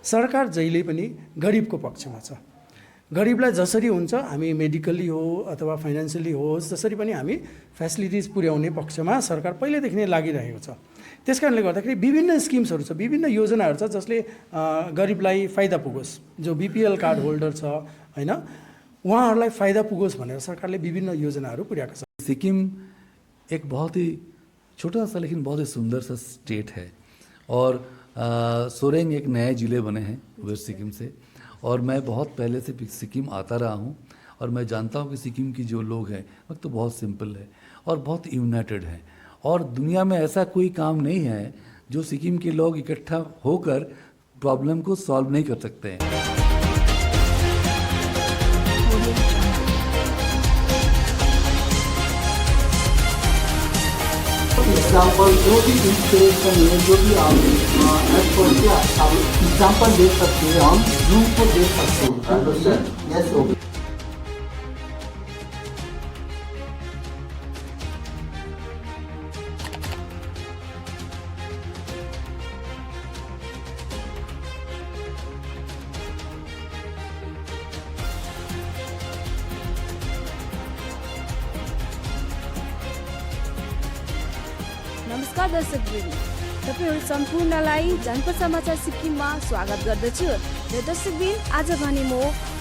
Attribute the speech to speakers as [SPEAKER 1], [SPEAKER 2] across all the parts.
[SPEAKER 1] सरकार जहिले पनि गरिबको पक्षमा छ। गरिबलाई जसरी हुन्छ हामी मेडिकली हो अथवा फाइनेन्सियली होस् जसरी पनि हामी फेसिलिटिज पुर्याउने पक्षमा सरकार पहिलेदेखि नै लागिरहेको छ। त्यसकारणले गर्दाखेरि विभिन्न स्किम्सहरू छ, विभिन्न योजनाहरू छ जसले गरिबलाई फाइदा पुगोस्। जो बीपीएल कार्ड होल्डर छ हैन, उहाँहरूलाई फाइदा पुगोस् भनेर सरकारले विभिन्न योजनाहरू पुर्याएको छ।
[SPEAKER 2] सिक्किम एक बहुत ही छोटा सा लेकिन बहुत ही सुंदर सा स्टेट है और सोरेंग एक नए ज़िले बने हैं वेस्ट सिक्किम से, और मैं बहुत पहले से सिक्किम आता रहा हूँ और मैं जानता हूँ कि सिक्किम की जो लोग हैं वो तो बहुत सिंपल है और बहुत यूनाइटेड हैं, और दुनिया में ऐसा कोई काम नहीं है जो सिक्किम के लोग इकट्ठा होकर प्रॉब्लम को सॉल्व नहीं कर सकते हैं।
[SPEAKER 3] एग्जाम्पल जो भी इंस्पिरेशन है, जो भी आप एग्जाम्पल दे सकते हैं, हम जूम को दे सकते हैं। यस ओके।
[SPEAKER 4] नमस्कार दर्शकवृन्द, तपाईहरु सम्पूर्णलाई जनपद समाचार सिक्किममा स्वागत गर्दछु। र दर्शकवृन्द, आज भने म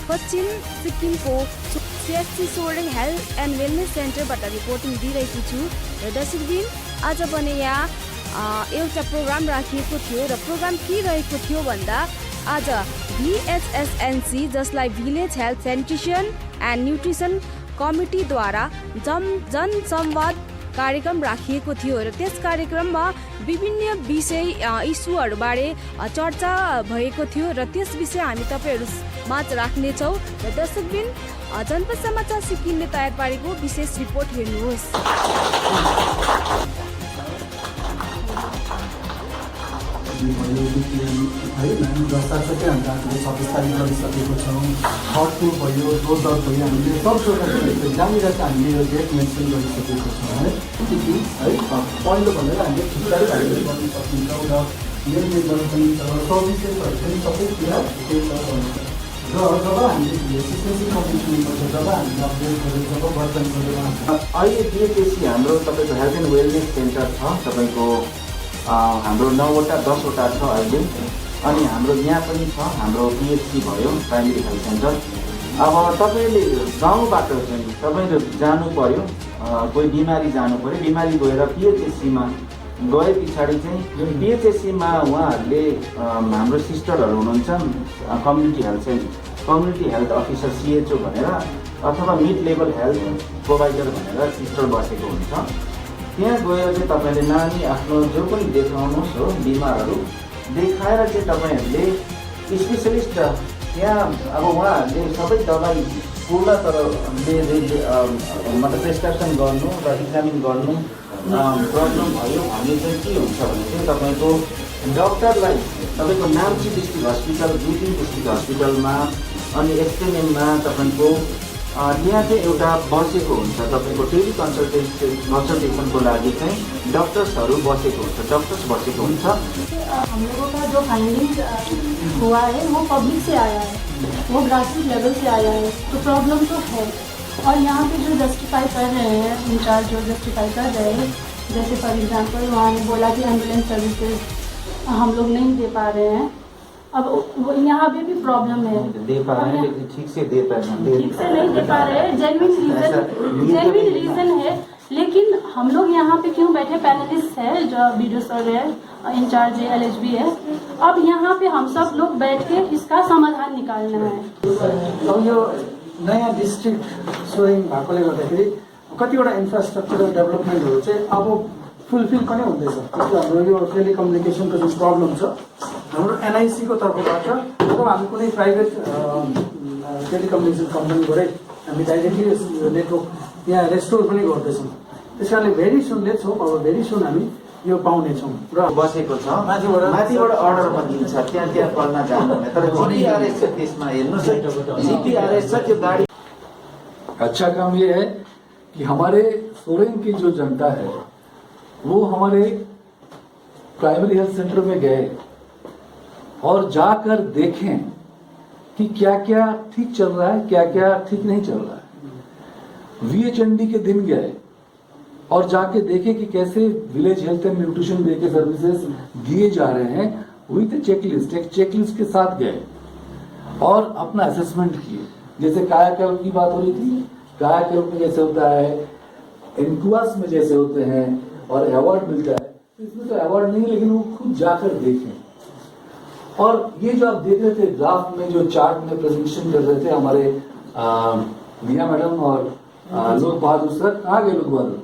[SPEAKER 4] पश्चिम सिक्किमको CHC Soreng health and wellness सेन्टरबाट रिपोर्टिङ दिइरहेको छु। र दर्शकवृन्द, आज भने यहाँ एउटा प्रोग्राम राखिएको थियो र प्रोग्राम के रहेको थियो भन्दा आज VHSNC जसलाई village health sanitation and nutrition कमिटीद्वारा जनसंवाद कार्यक्रम राखिएको थियो र त्यस कार्यक्रममा विभिन्न विषय इस्युहरूबारे चर्चा भएको थियो र त्यस विषय हामी तपाईहरु माझ राख्नेछौँ। र दर्शकवृन्द, जनपद समाचार सिक्किमले तयार पारेको विशेष रिपोर्ट हेर्नुहोस्।
[SPEAKER 3] जस्तासुकै हामीले 27 तारिक गरिसकेको छौँ। हटको भयो, डोजर भयो, हामीले सब जग्गा जहाँनिर चाहिँ हामीले यो डेट मेन्सन गरिसकेको छौँ है। पहिलो भनेर हामीले ठिकठाक हामीले गर्न सकिन्छौँ र मेन्टेन गर्न सकिन्छ र सर्भिसेसहरू पनि सबैतिर ठिकै छ। र जब हामीले एसिस्टेन्सी कम्पिटिसन गर्छ, जब हामीले अपडेट गऱ्यौँ, जब वर्तन गऱ्यौँ,
[SPEAKER 5] अहिले बिएचएससी हाम्रो तपाईँको हेल्थ एन्ड वेलनेस सेन्टर छ। तपाईँको हाम्रो 9वटा 10वटा छ अहिले, अनि हाम्रो यहाँ पनि छ हाम्रो पिएचसी भयो, प्राइमेरी हेल्थ सेन्टर। अब तपाईँले गाउँबाट चाहिँ तपाईँले जानु पर्यो, कोही बिमारी जानु पर्यो, बिमारी गएर पिएचएससीमा गए पछाडि चाहिँ पिएचएससीमा उहाँहरूले हाम्रो सिस्टरहरू हुनुहुन्छ, कम्युनिटी हेल्थ अफिसर CHO भनेर अथवा मिड लेभल हेल्थ प्रोभाइडर भनेर सिस्टर बसेको हुन्छ। त्यहाँ गएर चाहिँ तपाईँले नानी आफ्नो जो पनि देखाउनुहोस् हो बिमारहरू देखाएर चाहिँ तपाईँहरूले स्पेसलिस्ट त्यहाँ अब उहाँहरूले सबै दबाई पूर्ण तर मतलब प्रेसक्रिप्सन गर्नु र इक्जामिन गर्नु प्रब्लम भयो भने चाहिँ के हुन्छ भने चाहिँ तपाईँको डक्टरलाई तपाईँको नाम्ची डिस्ट्रिक्ट हस्पिटल, दुईटिङ डिस्ट्रिक्ट हस्पिटलमा अनि STMमा तपाईँको त्यहाँ चाहिँ एउटा बसेको हुन्छ, तपाईँको टेली कन्सल्टेसनको लागि चाहिँ डक्टर्सहरू बसेको हुन्छ, डक्टर्स बसेको हुन्छ।
[SPEAKER 6] हम लोगों का जो फाइंडिंग हुआ है वो पब्लिक से आया है, वो ग्रासरूट लेवल से आया है, तो प्रॉब्लम तो है। और यहाँ पे जो जस्टिफाई कर रहे हैं इंचार्ज, जो जस्टिफाई कर रहे हैं, जैसे फॉर एग्जांपल वहाँ ने बोला कि एम्बुलेंस सर्विसेज हम लोग नहीं दे पा रहे हैं। अब वो यहाँ पे भी प्रॉब्लम है,
[SPEAKER 5] दे पा रहे हैं लेकिन ठीक से दे पा रहे हैं,
[SPEAKER 6] ठीक से नहीं दे पा रहे हैं। जेन्युइन रीजन है, लेकिन हम लोग यहाँ पे क्यों बैठे, पैनलिस्ट है जो BDO सर है, इंचार्ज है, LHB है। अब यहाँ पे हम सब लोग बैठ के इसका समाधान निकालना है।
[SPEAKER 3] अब यो नयाँ डिस्ट्रिक्ट सोरेङ भएकोले गर्दाखेरि कतिवटा इन्फ्रास्ट्रक्चरल डेभलपमेन्टहरू चाहिँ अब फुलफिल पनि हुँदैछ। जस्तो हाम्रो यो टेलिकम्युनिकेसनको जुन प्रब्लम छ, हाम्रो NIC को तर्फबाट अब हामी कुनै प्राइभेट टेलिकम्युनिकेसन कम्पनीबाटै हामी डाइरेक्टली नेटवर्क यहाँ रेस्टोर पनि गर्दैछौँ। त्यस कारणले भेरी सुन लेट्स होप, अब भेरी सुन हामी यो पाउनेछौँ र
[SPEAKER 5] बसेको छ। माथिबाट अर्डरमा दिन्छ, त्यहाँ पढ्न जानु, तर GPRS छ त्यसमा हेर्नुहोस्, GPRS छ त्यो गाडी।
[SPEAKER 2] अच्छा काम ये है कि हमारे सोरेङ की जो जनता है वो हमारे प्राइमरी हेल्थ सेंटर में गए और जाकर देखें कि क्या क्या ठीक चल रहा है, क्या क्या ठीक नहीं चल रहा है। VHND के दिन गए और जाके देखे कि कैसे village health and nutrition day के सर्विसेज दिए जा रहे हैं विद चेकलिस्ट, एक चेकलिस्ट के साथ गए और अपना असेसमेंट किए। जैसे कायाकल्प की बात हो रही थी, कायाकल्प में जैसे होता है, एनक्वास में जैसे होते हैं और अवार्ड मिलता है, तो इसमें तो अवार्ड नहीं, लेकिन वो खुद जाकर देखें। और ये जो आप देख रहे थे ग्राफ में, जो चार्ट में प्रेजेंटेशन कर रहे थे हमारे मिया मैडम और लोक बहादुर सर, कहाँ गए लोक बहादुर?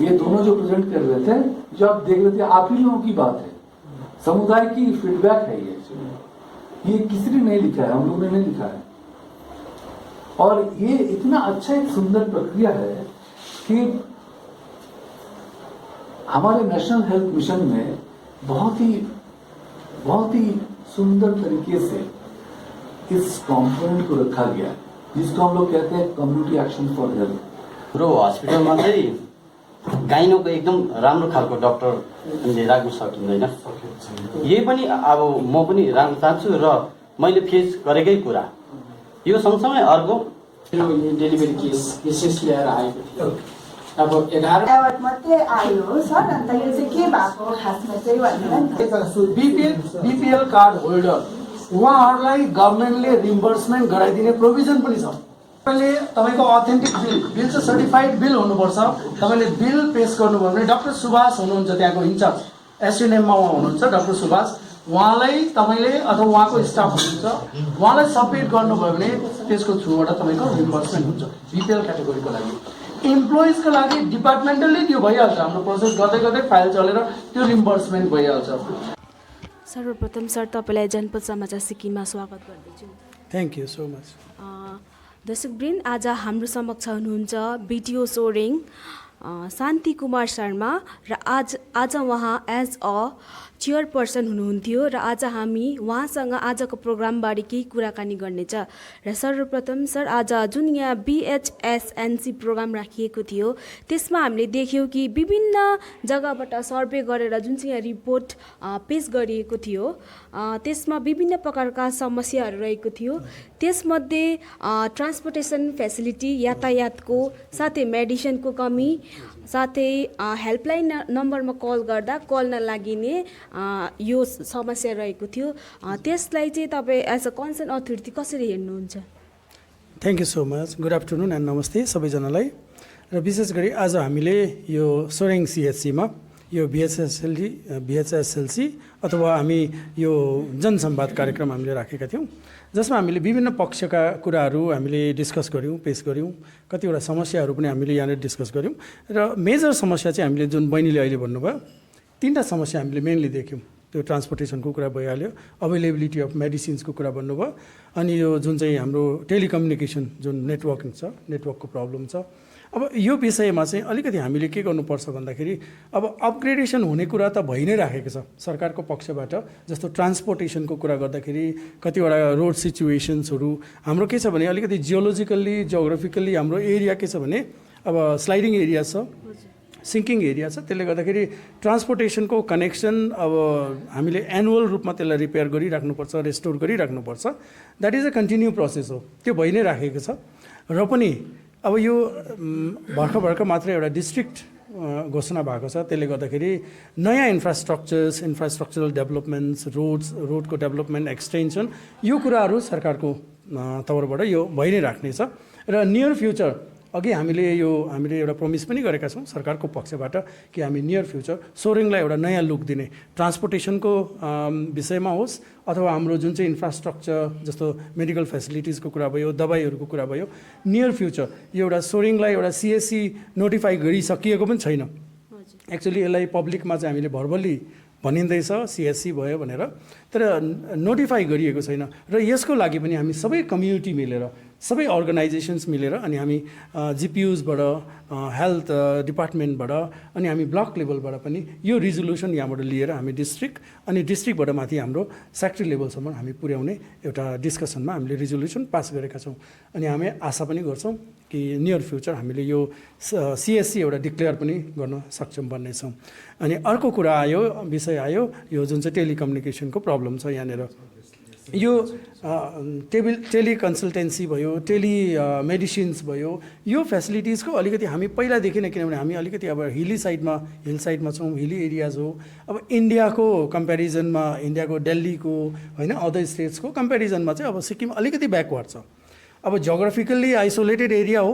[SPEAKER 2] ये दोनों जो प्रेजेंट कर रहे थे, जो आप देख रहे थे, आप ही लोगों की बात है, समुदाय की फीडबैक है ये किसी ने नहीं लिखा है, हम लोगों ने नहीं लिखा है। और ये इतना अच्छा एक सुंदर प्रक्रिया है कि हमारे नेशनल हेल्थ मिशन में बहुत ही सुंदर तरीके से इस कॉम्पोनेंट को रखा गया, जिसको हम लोग कहते हैं कम्युनिटी एक्शन फॉर हेल्थ।
[SPEAKER 7] हाम्रो हस्पिटलमा चाहिँ गाइनोको एकदम राम्रो खालको डक्टरले राख्न सकिँदैन। यही पनि अब म पनि राख्न चाहन्छु र मैले फेस गरेकै कुरा यो सँगसँगै अर्को
[SPEAKER 3] डेलिभरी केसेस ल्याएर आएको थियो। अब 11
[SPEAKER 8] एवार्ड मात्रै आयो सर, अन्त यो चाहिँ के भएको खासमा चाहिँ भनेर नि
[SPEAKER 1] BPL कार्ड होल्डर उहाँहरूलाई गभर्मेन्टले रिम्बर्समेन्ट गराइदिने प्रोभिजन पनि छ। तपाईँको अथेन्टिक बिल चाहिँ सर्टिफाइड बिल हुनुपर्छ। तपाईँले बिल पेस गर्नुभयो भने डाक्टर सुभाष हुनुहुन्छ त्यहाँको इन्चार्ज, SNMमा उहाँ हुनुहुन्छ डाक्टर सुभाष, उहाँलाई तपाईँले अथवा उहाँको स्टाफ हुनुहुन्छ, उहाँलाई सबमिट गर्नुभयो भने त्यसको थ्रुबाट तपाईँको रिम्बर्समेन्ट हुन्छ। BPL क्याटेगोरीको लागि इम्प्लोइजको लागि डिपार्टमेन्टली त्यो भइहाल्छ, हाम्रो प्रोसेस गर्दै गर्दै फाइल चलेर त्यो रिम्बर्समेन्ट भइहाल्छ।
[SPEAKER 4] सर्वप्रथम सर तपाईँलाई जनपद समाचार सिक्किममा स्वागत गर्दछु।
[SPEAKER 1] Thank you so much.
[SPEAKER 4] दर्शकवृन्द, आज हाम्रो समक्ष हुनुहुन्छ BTO सोरेङ शान्ति कुमार शर्मा र आज उहाँ एज अ चेयरपर्सन हुनुहुन्थ्यो र आज हामी उहाँसँग आजको प्रोग्रामबारे केही कुराकानी गर्नेछ। र सर्वप्रथम सर, आज जुन यहाँ BHSNC प्रोग्राम राखिएको थियो त्यसमा हामीले देख्यौँ कि विभिन्न जग्गाबाट सर्वे गरेर जुन चाहिँ यहाँ रिपोर्ट पेश गरिएको थियो त्यसमा विभिन्न प्रकारका समस्याहरू रहेको थियो। त्यसमध्ये ट्रान्सपोर्टेसन फेसिलिटी, यातायातको, साथै मेडिसिनको कमी, साथै हेल्पलाइन नम्बरमा कल गर्दा कल नलागिने यो समस्या रहेको थियो। त्यसलाई चाहिँ तपाईँ एज अ कन्सर्न अथोरिटी कसरी हेर्नुहुन्छ?
[SPEAKER 1] Thank you so much. Good afternoon and नमस्ते सबैजनालाई। र विशेष गरी आज हामीले यो सोरेङ CHCमा यो BHSLC अथवा हामी यो जनसंवाद कार्यक्रम हामीले राखेका थियौँ, जसमा हामीले विभिन्न पक्षका कुराहरू हामीले डिस्कस गऱ्यौँ, पेश गऱ्यौँ। कतिवटा समस्याहरू पनि हामीले यहाँनिर डिस्कस गऱ्यौँ र मेजर समस्या चाहिँ हामीले जुन बहिनीले अहिले भन्नुभयो, तीनवटा समस्या हामीले मेनली देख्यौँ। त्यो ट्रान्सपोर्टेसनको कुरा भइहाल्यो, अभाइलेबिलिटी अफ मेडिसिन्सको कुरा भन्नुभयो, अनि यो जुन चाहिँ हाम्रो टेलिकम्युनिकेसन जुन नेटवर्किङ छ, नेटवर्कको प्रब्लम छ। अब यो विषयमा चाहिँ अलिकति हामीले के गर्नुपर्छ भन्दाखेरि, अब अपग्रेडेसन हुने कुरा त भइ नै राखेको छ सरकारको पक्षबाट। जस्तो ट्रान्सपोर्टेसनको कुरा गर्दाखेरि कतिवटा रोड सिचुएसन्सहरू हाम्रो के छ भने, अलिकति जियोलोजिकल्ली जियोग्राफिकल्ली हाम्रो एरिया के छ भने, अब स्लाइडिङ एरिया छ, सिङ्किङ एरिया छ। त्यसले गर्दाखेरि ट्रान्सपोर्टेसनको कनेक्सन अब हामीले एनुअल रूपमा त्यसलाई रिपेयर गरिराख्नुपर्छ, रेस्टोर गरिराख्नुपर्छ। That is a continue process हो, त्यो भइ नै राखेको छ। र पनि अब यो भर्खर मात्रै एउटा डिस्ट्रिक्ट घोषणा भएको छ। त्यसले गर्दाखेरि नयाँ इन्फ्रास्ट्रक्चरल डेभलपमेन्ट्स, रोडको डेभलपमेन्ट, एक्सटेन्सन, यो कुराहरू सरकारको तर्फबाट यो भइ नै राख्नेछ। र नियर फ्युचर अघि हामीले एउटा प्रोमिस पनि गरेका छौँ सरकारको पक्षबाट कि हामी नियर फ्युचर सोरेङलाई एउटा नयाँ लुक दिने, ट्रान्सपोर्टेसनको विषयमा होस् अथवा हाम्रो जुन चाहिँ इन्फ्रास्ट्रक्चर जस्तो मेडिकल फेसिलिटिजको कुरा भयो, दबाईहरूको कुरा भयो, नियर फ्युचर यो एउटा सोरेङलाई एउटा CSC नोटिफाई गरिसकिएको पनि छैन। एक्चुअली यसलाई पब्लिकमा चाहिँ हामीले भर्बली भनिँदैछ CSC भयो भनेर, तर नोटिफाई गरिएको छैन। र यसको लागि पनि हामी सबै कम्युनिटी मिलेर सबै अर्गनाइजेसन्स मिलेर अनि हामी जिपियुजबाट हेल्थ डिपार्टमेन्टबाट अनि हामी ब्लक लेभलबाट पनि यो रिजोल्युसन यहाँबाट लिएर हामी डिस्ट्रिक्ट अनि डिस्ट्रिक्टबाट माथि हाम्रो सेक्ट्री लेभलसम्म हामी पुर्याउने एउटा डिस्कसनमा हामीले रिजोल्युसन पास गरेका छौँ। अनि हामी आशा पनि गर्छौँ कि नियर फ्युचर हामीले यो CSC एउटा डिक्लेयर पनि गर्न सक्षम बन्नेछौँ। अनि अर्को कुरा आयो, विषय आयो यो जुन चाहिँ टेलिकम्युनिकेसनको प्रब्लम छ यहाँनिर। यो टेलिकन्सल्टेन्सी भयो, टेलिमेडिसिन्स भयो, यो फेसिलिटिजको अलिकति हामी पहिलादेखि नै, किनभने हामी अलिकति अब हिल साइडमा छौँ, हिली एरियाज हो। अब इन्डियाको कम्पेरिजनमा, इन्डियाको दिल्लीको होइन अदर स्टेट्सको कम्पेरिजनमा चाहिँ अब सिक्किम अलिकति ब्याकवर्ड छ। अब जोग्राफिकल्ली आइसोलेटेड एरिया हो,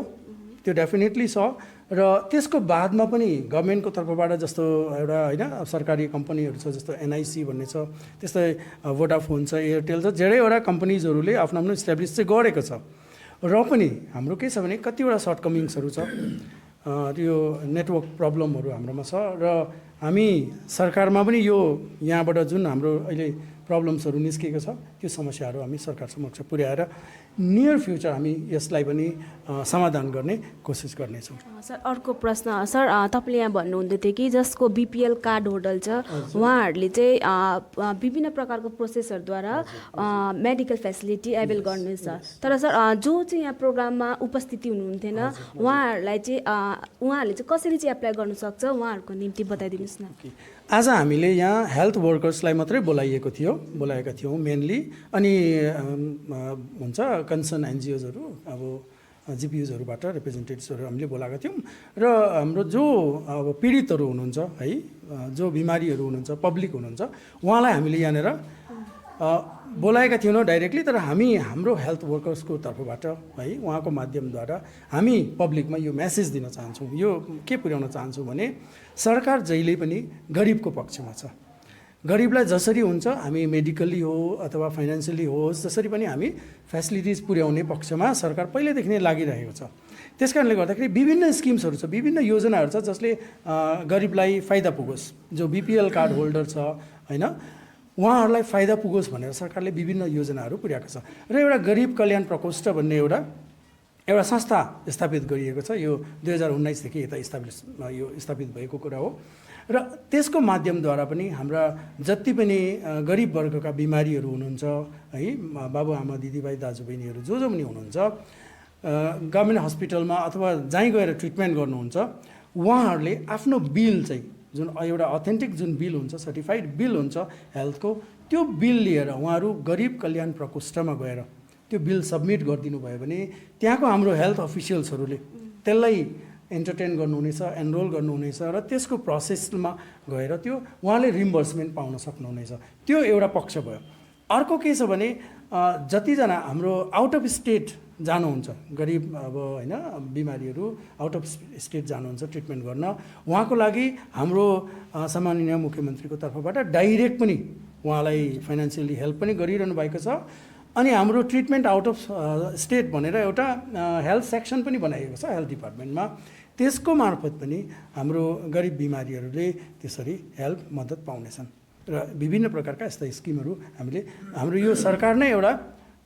[SPEAKER 1] त्यो डेफिनेटली छ। र त्यसको बादमा पनि गभर्मेन्टको तर्फबाट जस्तो एउटा होइन सरकारी कम्पनीहरू छ, जस्तो NIC भन्ने छ, त्यस्तै भोडाफोन छ, एयरटेल छ, धेरैवटा कम्पनीजहरूले आफ्नो आफ्नो इस्टाब्लिस चाहिँ गरेको छ। र पनि हाम्रो के छ भने कतिवटा सर्टकमिङ्सहरू छ, त्यो नेटवर्क प्रब्लमहरू हाम्रोमा छ। र हामी सरकारमा पनि यो यहाँबाट जुन हाम्रो अहिले प्रब्लम्सहरू निस्केको छ त्यो समस्याहरू हामी सरकार समक्ष पुर्याएर नियर फ्युचर हामी यसलाई पनि समाधान गर्ने कोसिस गर्नेछौँ।
[SPEAKER 4] सर अर्को प्रश्न, सर तपाईँले यहाँ भन्नुहुँदै थियो कि जसको BPL कार्ड होल्डर छ उहाँहरूले चाहिँ विभिन्न प्रकारको प्रोसेसहरूद्वारा मेडिकल फेसिलिटी एभाइल गर्नेछ। तर सर जो चाहिँ यहाँ प्रोग्राममा उपस्थिति हुनुहुन्थेन उहाँहरूलाई चाहिँ उहाँहरूले चाहिँ कसरी चाहिँ एप्लाई गर्नु सक्छ, उहाँहरूको निम्ति बताइदिनुहोस् न।
[SPEAKER 1] आज हामीले यहाँ हेल्थ वर्कर्सलाई मात्रै बोलाएका थियौँ मेनली। अनि हुन्छ कन्सर्न NGOजहरू, अब GPUजहरूबाट रिप्रेजेन्टेटिभ्सहरू हामीले बोलाएका थियौँ। र हाम्रो जो अब पीडितहरू हुनुहुन्छ है, जो बिमारीहरू हुनुहुन्छ, पब्लिक हुनुहुन्छ, उहाँलाई हामीले यहाँनिर बोलाएका थिएनौँ डाइरेक्टली। तर हाम्रो हेल्थ वर्कर्सको तर्फबाट है उहाँको माध्यमद्वारा हामी पब्लिकमा यो मेसेज दिन चाहन्छौँ। यो के पुर्याउन चाहन्छौँ भने सरकार जहिले पनि गरिबको पक्षमा छ। गरिबलाई जसरी हुन्छ हामी मेडिकल्ली हो अथवा फाइनेन्सियली होस्, जसरी पनि हामी फेसिलिटिज पुर्याउने पक्षमा सरकार पहिलेदेखि नै लागिरहेको छ। त्यस कारणले गर्दाखेरि विभिन्न स्किम्सहरू छ, विभिन्न योजनाहरू छ जसले गरिबलाई फाइदा पुगोस्। जो BPL कार्ड होल्डर छ होइन उहाँहरूलाई फाइदा पुगोस् भनेर सरकारले विभिन्न योजनाहरू पुर्याएको छ। र एउटा गरिब कल्याण प्रकोष्ठ भन्ने एउटा संस्था स्थापित गरिएको छ। यो 2019देखि यता स्थापित भएको कुरा हो। र त्यसको माध्यमद्वारा पनि हाम्रा जति पनि गरिब वर्गका बिमारीहरू हुनुहुन्छ है, बाबुआमा दिदीभाइ दाजुबहिनीहरू जो पनि हुनुहुन्छ, गभर्मेन्ट हस्पिटलमा अथवा जहीँ गएर ट्रिटमेन्ट गर्नुहुन्छ, उहाँहरूले आफ्नो बिल चाहिँ जुन एउटा अथेन्टिक जुन बिल हुन्छ, सर्टिफाइड बिल हुन्छ हेल्थको, त्यो बिल लिएर उहाँहरू गरिब कल्याण प्रकोष्ठमा गएर त्यो बिल सब्मिट गरिदिनु भयो भने त्यहाँको हाम्रो हेल्थ अफिसियल्सहरूले त्यसलाई एन्टरटेन गर्नुहुनेछ, एनरोल गर्नुहुनेछ र त्यसको प्रोसेसमा गएर त्यो उहाँले रिम्बर्समेन्ट पाउन सक्नुहुनेछ। त्यो एउटा पक्ष भयो। अर्को के छ भने जतिजना हाम्रो आउट अफ स्टेट जानुहुन्छ गरिब अब होइन बिमारीहरू आउट अफ स्टेट जानुहुन्छ ट्रिटमेन्ट गर्न, उहाँको लागि हाम्रो सम्माननीय मुख्यमन्त्रीको तर्फबाट डाइरेक्ट पनि उहाँलाई फाइनेन्सियली हेल्प पनि गरिरहनु भएको छ। अनि हाम्रो ट्रिटमेन्ट आउट अफ स्टेट भनेर एउटा हेल्थ सेक्सन पनि बनाइएको छ हेल्थ डिपार्टमेन्टमा। त्यसको मार्फत पनि हाम्रो गरिब बिमारीहरूले त्यसरी हेल्प मद्दत पाउनेछन्। र विभिन्न प्रकारका यस्ता स्किमहरू हाम्रो यो सरकार नै एउटा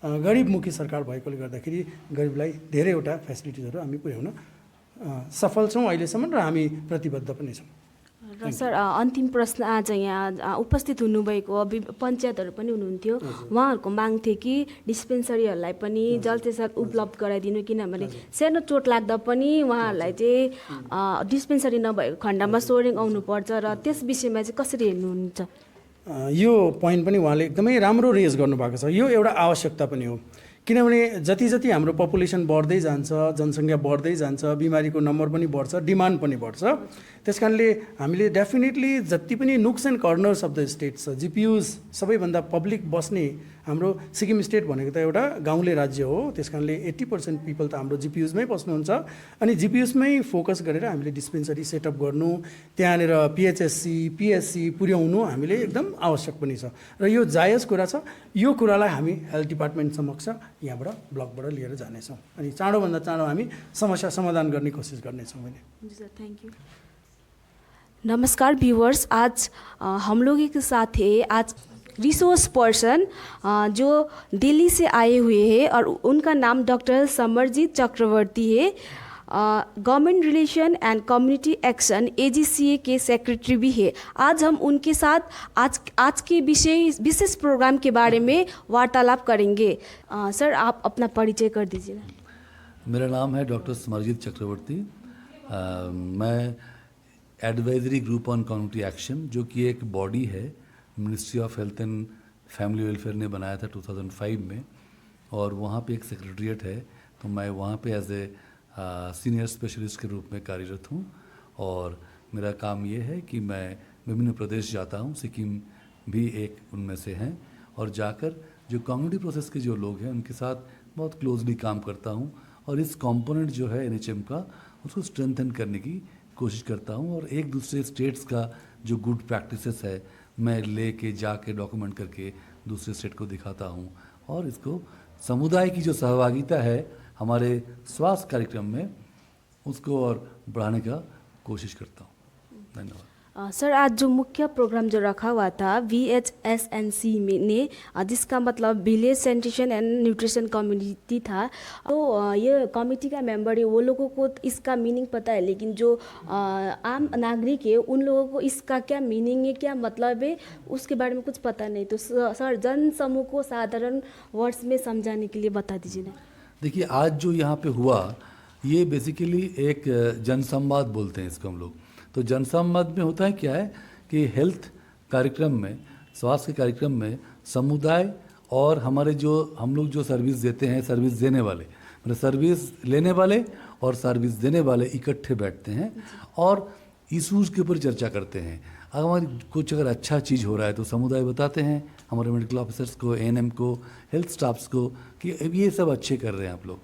[SPEAKER 1] गरिबमुखी सरकार भएकोले गर्दाखेरि गरिबलाई धेरैवटा फेसिलिटिजहरू हामी पुर्याउन सफल छौँ अहिलेसम्म र हामी प्रतिबद्ध पनि छौँ।
[SPEAKER 4] र सर अन्तिम प्रश्न, आज यहाँ उपस्थित हुनुभएको पञ्चायतहरू पनि हुनुहुन्थ्यो, उहाँहरूको माग थियो कि डिस्पेन्सरीहरूलाई पनि जल्दीसम्म उपलब्ध गराइदिनु, किनभने सानो चोट लाग्दा पनि उहाँहरूलाई चाहिँ डिस्पेन्सरी नभएको खण्डमा सोरेङ आउनुपर्छ। र त्यस विषयमा चाहिँ कसरी हेर्नुहुन्छ?
[SPEAKER 1] यो पोइन्ट पनि उहाँले एकदमै राम्रो रेज गर्नुभएको छ। यो एउटा आवश्यकता पनि हो, किनभने जति जति हाम्रो पपुलेसन बढ्दै जान्छ, जनसङ्ख्या बढ्दै जान्छ, बिमारीको नम्बर पनि बढ्छ, डिमान्ड पनि बढ्छ। त्यस कारणले हामीले डेफिनेटली जति पनि नुक्स and corners of the state छ, GPUs सबैभन्दा पब्लिक बस्ने हाम्रो सिक्किम स्टेट भनेको त एउटा गाउँले राज्य हो। त्यस कारणले 80% पिपल त हाम्रो GPUsमै बस्नुहुन्छ। अनि GPUsमै फोकस गरेर हामीले डिस्पेन्सरी सेटअप गर्नु, त्यहाँनिर PHSC PSC पुर्याउनु हामीले एकदम आवश्यक पनि छ। र यो जायज कुरा छ। यो कुरालाई हामी हेल्थ डिपार्टमेन्ट समक्ष यहाँबाट ब्लकबाट लिएर जानेछौँ अनि चाँडोभन्दा चाँडो हामी समस्या समाधान गर्ने कोसिस गर्नेछौँ। मैले
[SPEAKER 4] सर थैंक यू। नमस्कार व्यूअर्स, आज हम लोग के साथ है आज रिसोर्स पर्सन जो दिल्ली से आए हुए हैं और उनका नाम डॉक्टर समरजीत चक्रवर्ती है। Government relation and community action AGCA के सेक्रेटरी भी है। आज हम उनके साथ आज के विशेष प्रोग्राम के बारे में वार्तालाप करेंगे। सर, आप अपना परिचय कर दीजिए।
[SPEAKER 2] मेरा नाम है डॉक्टर समरजीत चक्रवर्ती। मैं advisory group on community action, जो कि एक बॉडी है ministry of health and family welfare ने बनाया था 2005 में, और वहाँ पे एक सेक्रेटरीट है। तो मैं वहाँ पे एज ए सीनियर स्पेशलिस्ट के रूप में कार्यरत हूँ, और मेरा काम ये है कि मैं विभिन्न प्रदेश जाता हूँ, सिक्किम भी एक उनमें से हैं, और जाकर जो कम्युनिटी प्रोसेस के जो लोग हैं उनके साथ बहुत क्लोजली काम करता हूँ, और इस कंपोनेंट जो है NHM का उसको स्ट्रेंथन करने की कोशिश करता हूँ, और एक दूसरे स्टेट्स का जो गुड प्रैक्टिसेस है मैं लेके जाके डॉक्यूमेंट करके दूसरे स्टेट को दिखाता हूँ, और इसको समुदाय की जो सहभागिता है हमारे स्वास्थ्य कार्यक्रम में उसको और बढ़ाने का कोशिश करता हूँ। धन्यवाद।
[SPEAKER 4] सर, आज जो मुख्य प्रोग्राम जो रखा हुआ था VHSNC में ने, जिसका मतलब village sanitation and nutrition community था। तो ये कमेटी का मेंबर है, वो लोगों को इसका मीनिंग पता है, लेकिन जो आम नागरिक है उन लोगों को इसका क्या मीनिंग है, क्या मतलब है, उसके बारे में कुछ पता नहीं। तो सर, जन समूह को साधारण वर्ड्स में समझाने के लिए बता दीजिए ना।
[SPEAKER 2] देखिए, आज जो यहाँ पे हुआ ये बेसिकली एक जनसंवाद बोलते हैं इसको हम लोग। तो जनसंवाद में होता है क्या है कि हेल्थ कार्यक्रम में, स्वास्थ्य के कार्यक्रम में समुदाय और हमारे जो हम लोग जो सर्विस देते हैं, सर्विस देने वाले, मतलब सर्विस लेने वाले और सर्विस देने वाले इकट्ठे बैठते हैं और इशूज़ के ऊपर चर्चा करते हैं। अगर हमारी कुछ अगर अच्छा चीज़ हो रहा है तो समुदाय बताते हैं हमारे मेडिकल ऑफिसर्स को, ANM को, हेल्थ स्टाफ्स को कि ये सब अच्छे कर रहे हैं आप लोग।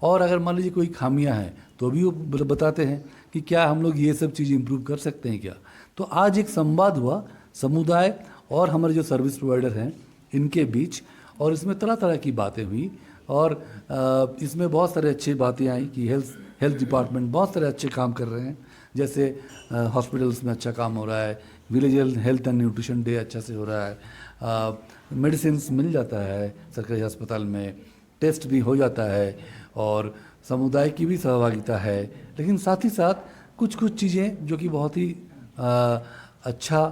[SPEAKER 2] और अगर मान लीजिए कोई खामियां हैं तो भी वो बताते हैं कि क्या हम लोग ये सब चीज़ इम्प्रूव कर सकते हैं क्या। तो आज एक संवाद हुआ समुदाय और हमारे जो सर्विस प्रोवाइडर हैं इनके बीच, और इसमें तरह तरह की बातें हुई, और इसमें बहुत सारे अच्छी बातें आई कि हेल्थ डिपार्टमेंट बहुत सारे अच्छे काम कर रहे हैं। जैसे हॉस्पिटल्स में अच्छा काम हो रहा है, village health and nutrition day अच्छा से हो रहा है, मेडिसिन मिल जाता है सरकारी अस्पताल में, टेस्ट भी हो जाता है, और समुदाय की भी सहभागिता है। लेकिन साथ ही साथ कुछ चीज़ें जो कि बहुत ही अच्छा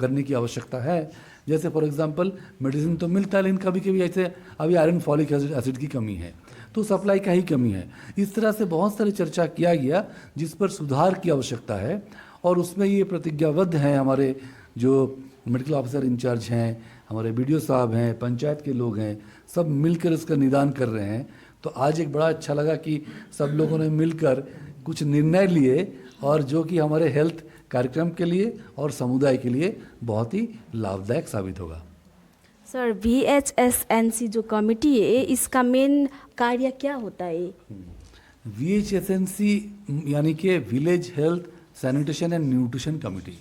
[SPEAKER 2] करने की आवश्यकता है। जैसे फॉर एग्जांपल मेडिसिन तो मिलता है, लेकिन कभी कभी ऐसे अभी आयरन फॉलिक एसिड की कमी है, तो सप्लाई का ही कमी है। इस तरह से बहुत सारी चर्चा किया गया जिस पर सुधार की आवश्यकता है, और उसमें ये प्रतिज्ञाबद्ध हैं हमारे जो मेडिकल ऑफिसर इंचार्ज हैं, हमारे BDO साहब हैं, पंचायत के लोग हैं, सब मिलकर इसका निदान कर रहे हैं। तो आज एक बड़ा अच्छा लगा कि सब लोगों ने मिलकर कुछ निर्णय लिए, और जो कि हमारे हेल्थ कार्यक्रम के लिए और समुदाय के लिए बहुत ही लाभदायक साबित होगा।
[SPEAKER 4] सर, VHSNC जो कमेटी है इसका मेन कार्य क्या होता है?
[SPEAKER 2] VHSNC यानी कि village health sanitation and nutrition committee,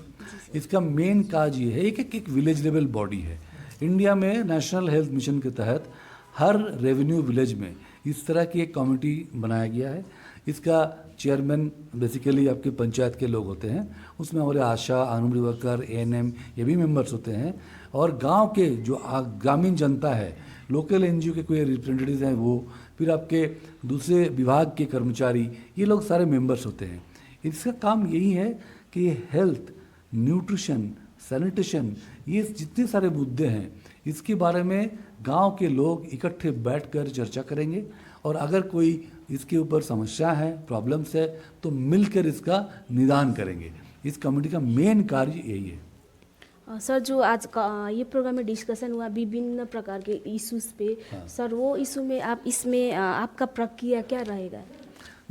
[SPEAKER 2] इसका मेन काज ये है कि एक विलेज लेवल बॉडी है। इंडिया में नेशनल हेल्थ मिशन के तहत हर रेवेन्यू विलेज में इस तरह की एक कमेटी बनाया गया है। इसका चेयरमैन बेसिकली आपके पंचायत के लोग होते हैं, उसमें हमारे आशा, आंगनबाड़ी वर्कर, ANM ये भी मेंबर्स होते हैं, और गांव के जो ग्रामीण जनता है, लोकल NGO के कोई रिप्रेजेंटेटिव हैं वो, फिर आपके दूसरे विभाग के कर्मचारी, ये लोग सारे मेंबर्स होते हैं। इसका काम यही है कि हेल्थ, न्यूट्रिशन, सैनिटेशन, ये जितने सारे मुद्दे हैं इसके बारे में गांव के लोग इकट्ठे बैठकर चर्चा करेंगे, और अगर कोई इसके ऊपर समस्या है, प्रॉब्लम्स है, तो मिलकर इसका निदान करेंगे। इस कमेटी का मेन कार्य यही है।
[SPEAKER 4] सर, जो आज का ये प्रोग्राम में डिस्कशन हुआ विभिन्न प्रकार के इश्यूज पे, सर वो इशू में इसमें आपका प्रक्रिया क्या रहेगा?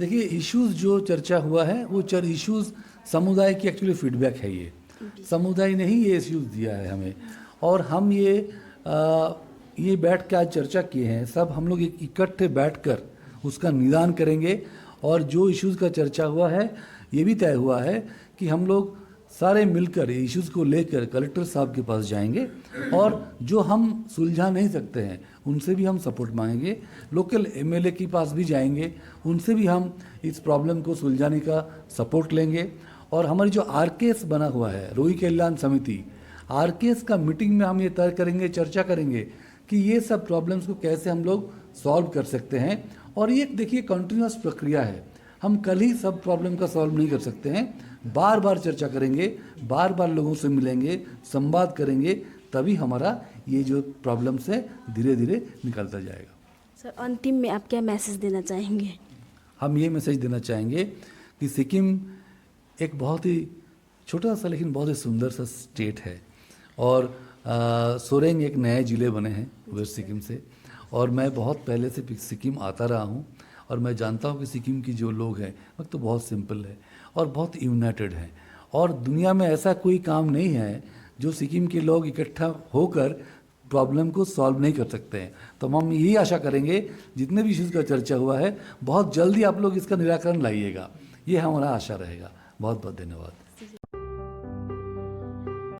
[SPEAKER 2] देखिए, इश्यूज जो चर्चा हुआ है वो इश्यूज समुदाय की एक्चुअली फीडबैक है। ये समुदाय ने ही ये इश्यूज दिया है हमें, और हम ये बैठ के आज चर्चा किए हैं। सब हम लोग इकट्ठे बैठकर उसका निदान करेंगे, और जो इश्यूज का चर्चा हुआ है ये भी तय हुआ है कि हम लोग सारे मिलकर इश्यूज को लेकर कलेक्टर साहब के पास जाएंगे, और जो हम सुलझा नहीं सकते हैं उनसे भी हम सपोर्ट मांगेंगे। लोकल MLA के पास भी जाएंगे, उनसे भी हम इस प्रॉब्लम को सुलझाने का सपोर्ट लेंगे। और हमारी जो RKS बना हुआ है, रोगी कल्याण समिति, आरकेएस का मीटिंग में हम ये तय करेंगे, चर्चा करेंगे कि ये सब प्रॉब्लम्स को कैसे हम लोग सॉल्व कर सकते हैं। और ये देखिए कंटिन्यूस प्रक्रिया है, हम कल ही सब प्रॉब्लम का सॉल्व नहीं कर सकते हैं, बार बार चर्चा करेंगे, बार बार लोगों से मिलेंगे, संवाद करेंगे, तभी हमारा ये जो प्रॉब्लम्स है धीरे धीरे निकलता जाएगा।
[SPEAKER 4] सर अंतिम में आप क्या मैसेज देना चाहेंगे?
[SPEAKER 2] हम ये मैसेज देना चाहेंगे कि सिक्किम एक बहुत ही छोटा सा लेकिन बहुत ही सुंदर सा स्टेट है और सोरेंग एक नए ज़िले बने हैं वेस्ट सिक्किम से, और मैं बहुत पहले से सिक्किम आता रहा हूँ और मैं जानता हूँ कि सिक्किम की जो लोग हैं वो तो बहुत सिंपल है और बहुत यूनाइटेड हैं, और दुनिया में ऐसा कोई काम नहीं है जो सिक्किम के लोग इकट्ठा होकर प्रॉब्लम को सॉल्व नहीं कर सकते हैं। तो हम यही आशा करेंगे जितने भी इश्यूज़ का चर्चा हुआ है बहुत जल्दी आप लोग इसका निराकरण लाइएगा, ये हमारा आशा रहेगा। बहुत बहुत धन्यवाद।